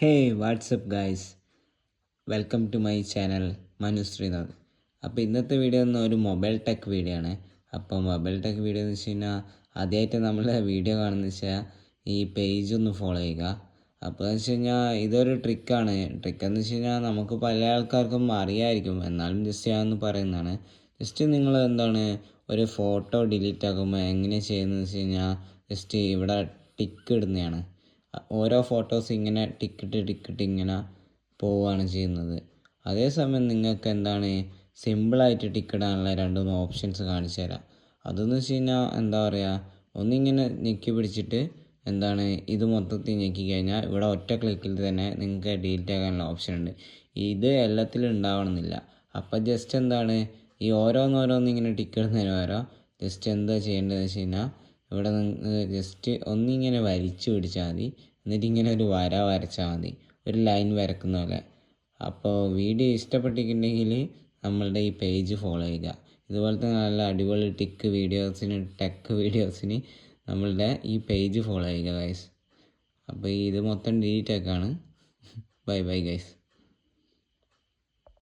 Hey, what's up guys? Welcome to my channel Manu Sreenath. അപ്പോൾ ഇന്നത്തെ video ഒരു മൊബൈൽ ടെക് വീഡിയോ ആണ്. അപ്പോൾ മൊബൈൽ ടെക് വീഡിയോ എന്ന് വെച്ച് കഴിഞ്ഞാൽ ആദ്യമായിട്ട് നമ്മളെ വീഡിയോ കാണുന്നത് വെച്ചാൽ ഈ പേജ് ഒന്ന് ഫോളോ ചെയ്യുക. അപ്പോൾ എന്ന് വെച്ച് കഴിഞ്ഞാൽ ഇതൊരു ട്രിക്കാണ്. ട്രിക്കെന്ന് വെച്ച് കഴിഞ്ഞാൽ നമുക്ക് പല ആൾക്കാർക്കും അറിയാമായിരിക്കും, എന്നാലും ജസ്റ്റ് ഞാൻ ഒന്ന് പറയുന്നതാണ്. ജസ്റ്റ് നിങ്ങൾ ഒരു ഫോട്ടോ ഡിലീറ്റ് ആക്കുമ്പോൾ എങ്ങനെ ചെയ്യുന്നത് വെച്ച് കഴിഞ്ഞാൽ ജസ്റ്റ് ഇവിടെ ടിക്ക് ഇടുന്നതാണ്. ഓരോ ഫോട്ടോസ് ഇങ്ങനെ ടിക്കിട്ട് ഇങ്ങനെ പോവുകയാണ് ചെയ്യുന്നത്. അതേസമയം നിങ്ങൾക്ക് സിമ്പിളായിട്ട് ടിക്കിടാനുള്ള 2-3 ഓപ്ഷൻസ് കാണിച്ചു തരാം. അതെന്ന് വെച്ച് കഴിഞ്ഞാൽ ഒന്നിങ്ങനെ ഞെക്കി പിടിച്ചിട്ട് ഇത് മൊത്തത്തിൽ ഞെക്കി കഴിഞ്ഞാൽ ഇവിടെ ഒറ്റ ക്ലിക്കിൽ തന്നെ നിങ്ങൾക്ക് ഡിലീറ്റ് ആക്കാനുള്ള ഓപ്ഷൻ ഉണ്ട്. ഇത് എല്ലാത്തിലും ഉണ്ടാവണമെന്നില്ല. അപ്പോൾ ജസ്റ്റ് ഈ ഓരോന്നിങ്ങനെ ടിക്കിടുന്നതിന് പകരം ജസ്റ്റ് എന്താ ചെയ്യേണ്ടതെന്ന് വെച്ച് കഴിഞ്ഞാൽ ഇവിടെ നിങ്ങൾ ജസ്റ്റ് ഒന്നിങ്ങനെ വലിച്ചു പിടിച്ചാൽ മതി. എന്നിട്ട് ഇങ്ങനെ ഒരു വര വരച്ചാൽ മതി, ഒരു ലൈൻ വരക്കുന്ന പോലെ. അപ്പോൾ വീഡിയോ ഇഷ്ടപ്പെട്ടിട്ടുണ്ടെങ്കിൽ നമ്മളുടെ ഈ പേജ് ഫോളോ ചെയ്യുക. ഇതുപോലത്തെ നല്ല അടിപൊളി ടെക് വീഡിയോസിന് നമ്മളുടെ ഈ പേജ് ഫോളോ ചെയ്യുക ഗൈസ്. അപ്പോൾ ഇത് മൊത്തം ഡിലീറ്റ് ആക്കാണ്. Bye bye guys.